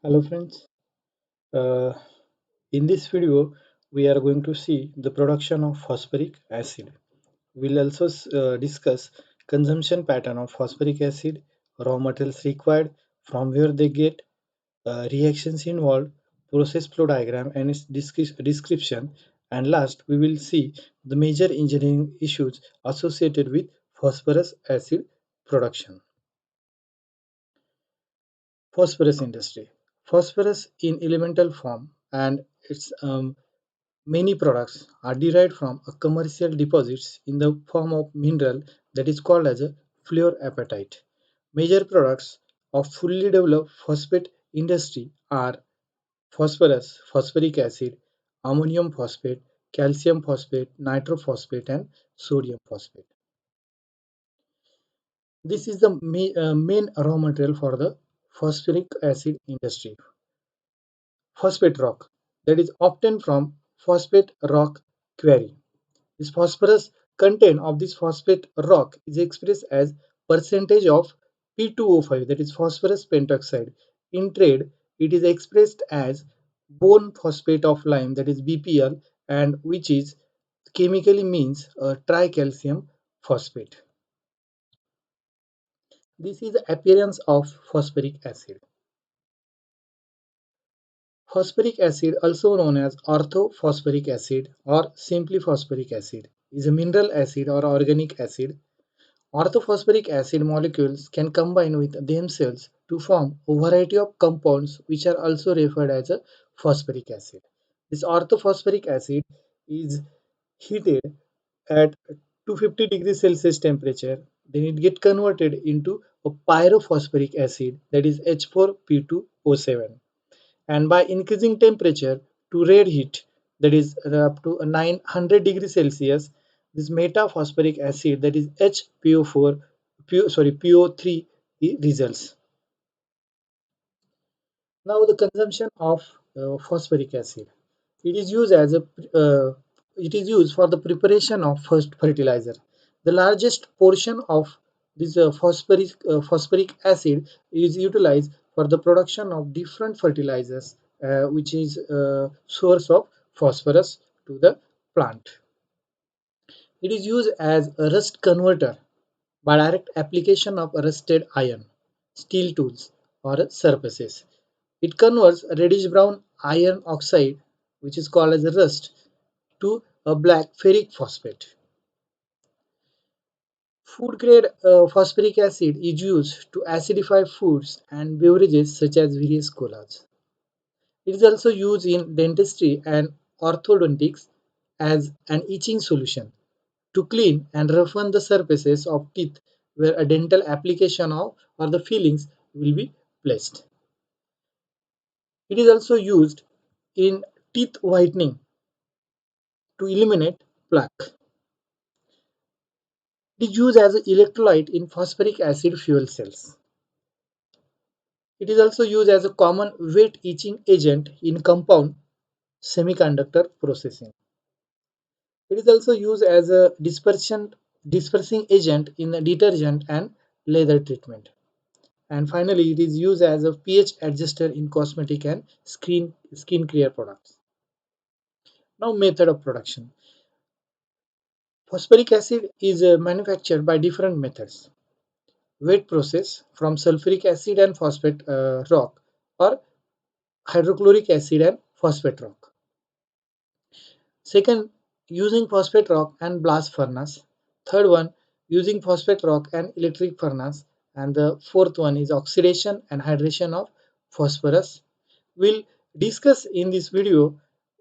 Hello friends, uh, in this video we are going to see the production of phosphoric acid. We'll also discuss consumption pattern of phosphoric acid, raw materials required, from where they get, reactions involved, process flow diagram and its description, and last we will see the major engineering issues associated with phosphorus acid production. Phosphorus industry. Phosphorus in elemental form and its many products are derived from a commercial deposits in the form of mineral that is called as a fluorapatite. Major products of fully developed phosphate industry are phosphorus, phosphoric acid, ammonium phosphate, calcium phosphate, nitrophosphate, and sodium phosphate. This is the main raw material for the phosphoric acid industry. Phosphate rock that is obtained from phosphate rock quarry. This phosphorus content of this phosphate rock is expressed as percentage of P2O5, that is phosphorus pentoxide. In trade, it is expressed as bone phosphate of lime, that is BPL, and which is chemically means tricalcium phosphate. This is the appearance of phosphoric acid. Phosphoric acid, also known as orthophosphoric acid or simply phosphoric acid, is a mineral acid or organic acid. Orthophosphoric acid molecules can combine with themselves to form a variety of compounds which are also referred as a phosphoric acid. This orthophosphoric acid is heated at 250 degrees Celsius temperature, then it gets converted into a pyrophosphoric acid, that is H4P2O7, and by increasing temperature to red heat, that is up to 900 degrees Celsius, this metaphosphoric acid, that is HPO4 PO3 results. Now the consumption of phosphoric acid, it is used as a it is used for the preparation of first fertilizer. The largest portion of this phosphoric acid is utilized for the production of different fertilizers, which is source of phosphorus to the plant. It is used as a rust converter by direct application of rusted iron, steel tools, or surfaces. It converts reddish brown iron oxide, which is called as rust, to a black ferric phosphate. Food grade phosphoric acid is used to acidify foods and beverages such as various colas. It is also used in dentistry and orthodontics as an etching solution to clean and roughen the surfaces of teeth where a dental application of or the fillings will be placed. It is also used in teeth whitening to eliminate plaque. It is used as an electrolyte in phosphoric acid fuel cells. It is also used as a common wet etching agent in compound semiconductor processing. It is also used as a dispersing agent in detergent and leather treatment. And finally, it is used as a pH adjuster in cosmetic and skin care products. Now, method of production. Phosphoric acid is manufactured by different methods. Wet process from sulfuric acid and phosphate rock, or hydrochloric acid and phosphate rock. Second, using phosphate rock and blast furnace. Third one, using phosphate rock and electric furnace. And the fourth one is oxidation and hydration of phosphorus. We'll discuss in this video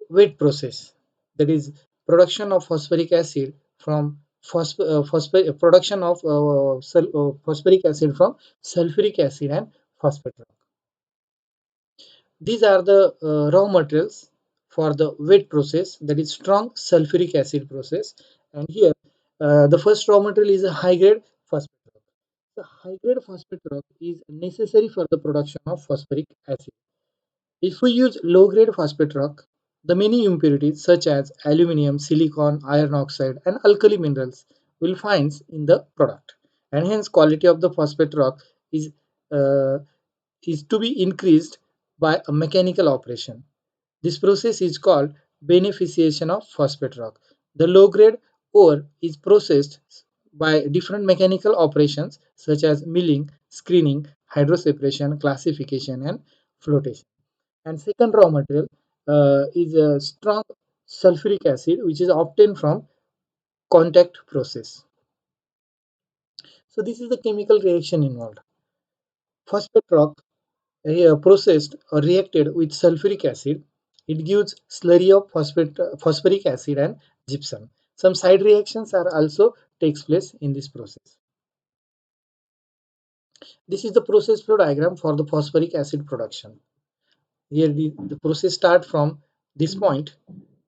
wet process, that is production of phosphoric acid from production of phosphoric acid from sulfuric acid and phosphate rock. These are the raw materials for the wet process, that is strong sulfuric acid process. And here the first raw material is a high grade phosphate rock. The high grade phosphate rock is necessary for the production of phosphoric acid. If we use low grade phosphate rock, the many impurities such as aluminum, silicon, iron oxide, and alkali minerals will find in the product, and hence quality of the phosphate rock is uh, is to be increased by a mechanical operation. This process is called beneficiation of phosphate rock. The low-grade ore is processed by different mechanical operations such as milling, screening, hydroseparation, classification, and flotation. And second raw material is a strong sulfuric acid which is obtained from contact process. So this is the chemical reaction involved. Phosphate rock processed or reacted with sulfuric acid, it gives slurry of phosphoric acid and gypsum. Some side reactions are also takes place in this process. This is the process flow diagram for the phosphoric acid production. Here the process start from this point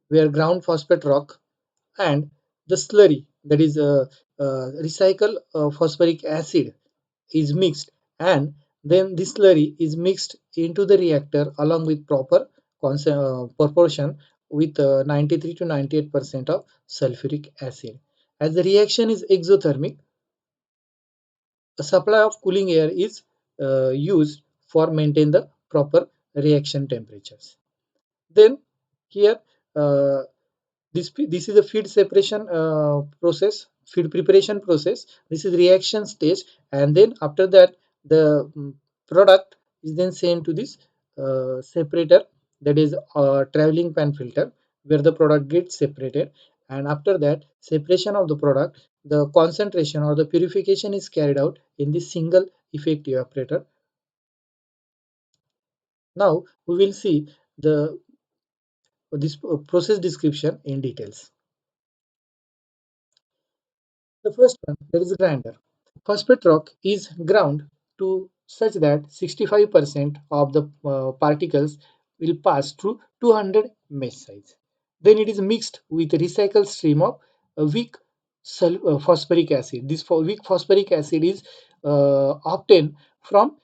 where ground phosphate rock and the slurry, that is recycled phosphoric acid, is mixed, and then this slurry is mixed into the reactor along with proper proportion with 93 to 98% of sulfuric acid. As the reaction is exothermic, a supply of cooling air is used for maintain the proper reaction temperatures. Then here uh, this is a feed separation process, feed preparation process. This is reaction stage, and then after that the product is then sent to this separator, that is traveling pan filter, where the product gets separated, and after that separation of the product, the concentration or the purification is carried out in this single effect evaporator. Now we will see the this process description in details. The first one, that is grinder. Phosphate rock is ground to such that 65% of the particles will pass through 200 mesh size. Then it is mixed with a recycled stream of weak phosphoric acid. This weak phosphoric acid is obtained from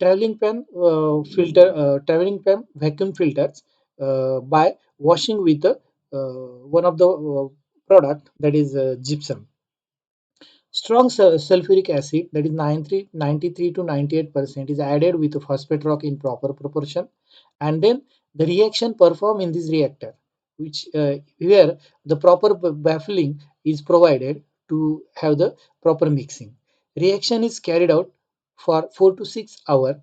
traveling pan vacuum filters by washing with the one of the product, that is gypsum. Strong sulfuric acid, that is 93 to 98%, is added with phosphate rock in proper proportion, and then the reaction performed in this reactor, which where the proper baffling is provided to have the proper mixing. Reaction is carried out for 4 to 6 hours,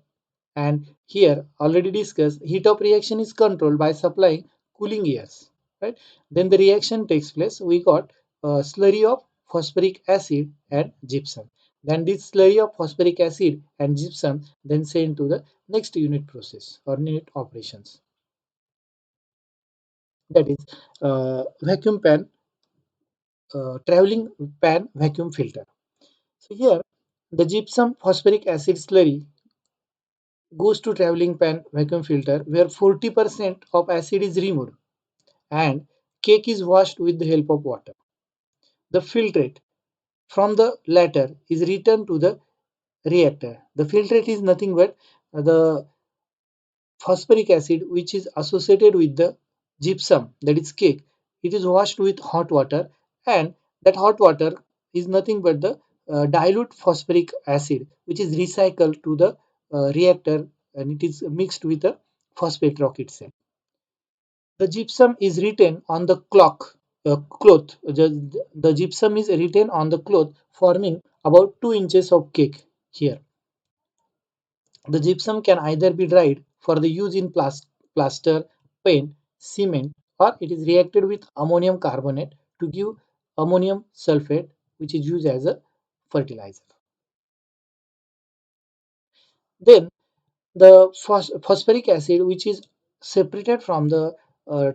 and here already discussed, heat of reaction is controlled by supplying cooling airs, right? Then the reaction takes place. We got a slurry of phosphoric acid and gypsum. Then this slurry of phosphoric acid and gypsum then sent to the next unit process or unit operations, that is vacuum pan, traveling pan vacuum filter. So here the gypsum phosphoric acid slurry goes to traveling pan vacuum filter where 40% of acid is removed and cake is washed with the help of water. The filtrate from the latter is returned to the reactor. The filtrate is nothing but the phosphoric acid which is associated with the gypsum, that is cake. It is washed with hot water, and that hot water is nothing but the dilute phosphoric acid which is recycled to the reactor, and it is mixed with the phosphate rock itself. The gypsum is written on the cloth. The gypsum is written on the cloth, forming about 2 inches of cake here. The gypsum can either be dried for the use in plaster, paint, cement, or it is reacted with ammonium carbonate to give ammonium sulfate, which is used as a fertilizer. Then the phosphoric acid, which is separated from the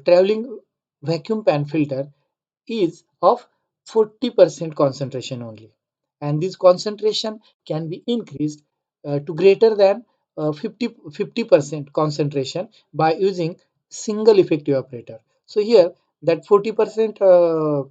traveling vacuum pan filter, is of 40% concentration only, and this concentration can be increased to greater than 50% concentration by using single effect evaporator. So here that 40%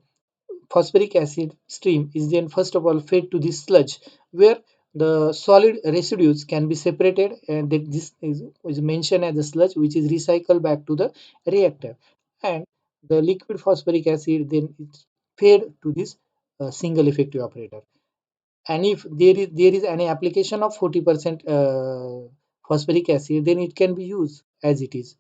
phosphoric acid stream is then first of all fed to this sludge, where the solid residues can be separated, and that is mentioned as the sludge, which is recycled back to the reactor, and the liquid phosphoric acid then is fed to this single effective operator. And if there is any application of 40% phosphoric acid, then it can be used as it is.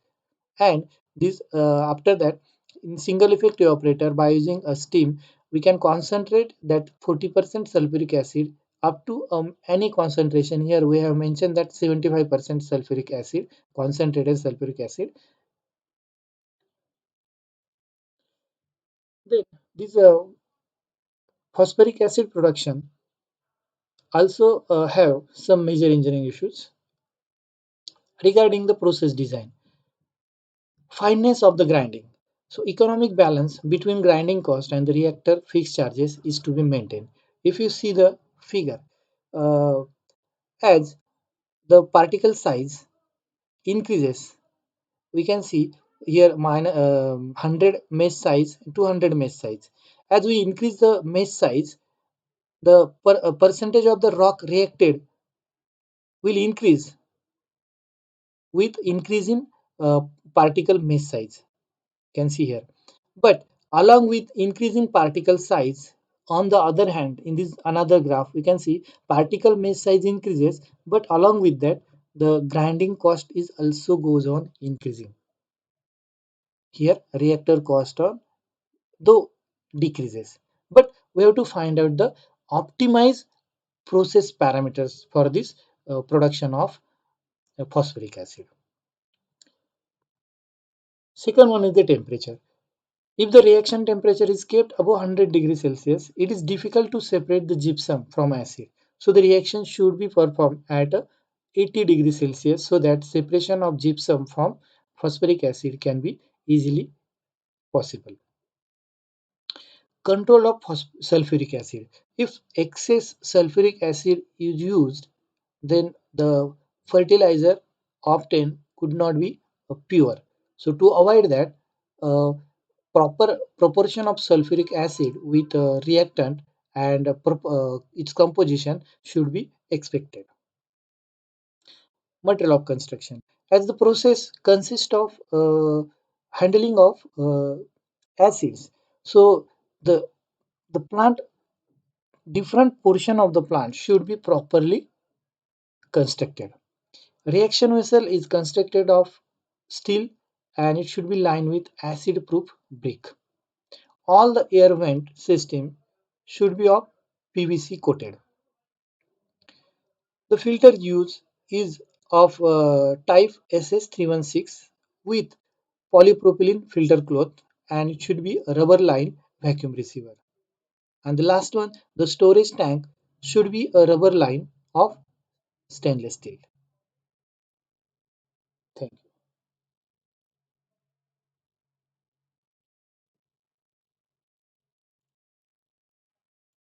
And this after that, in single effect evaporator, by using a steam, we can concentrate that 40% sulfuric acid up to any concentration. Here we have mentioned that 75% sulfuric acid, concentrated sulfuric acid. Then this phosphoric acid production also have some major engineering issues regarding the process design. Fineness of the grinding. So economic balance between grinding cost and the reactor fixed charges is to be maintained. If you see the figure, uh, as the particle size increases, we can see here 100 mesh size, 200 mesh size. As we increase the mesh size, the percentage of the rock reacted will increase with increase in uh, particle mesh size. Can see here. But along with increasing particle size, on the other hand, in this another graph, we can see particle mesh size increases, but along with that, the grinding cost is also goes on increasing. Here, reactor cost on though decreases, but we have to find out the optimized process parameters for this production of phosphoric acid. Second one is the temperature. If the reaction temperature is kept above 100 degrees Celsius, it is difficult to separate the gypsum from acid. So the reaction should be performed at 80 degrees Celsius so that separation of gypsum from phosphoric acid can be easily possible. Control of sulfuric acid. If excess sulfuric acid is used, then the fertilizer often could not be pure. So to avoid that, uh, proper proportion of sulfuric acid with reactant and its composition should be expected. Material of construction. As the process consists of handling of acids, so the the plant different portion of the plant should be properly constructed. Reaction vessel is constructed of steel and it should be lined with acid proof brick. All the air vent system should be of PVC coated. The filter used is of type SS316 with polypropylene filter cloth, and it should be a rubber line vacuum receiver. And the last one, the storage tank should be a rubber line of stainless steel.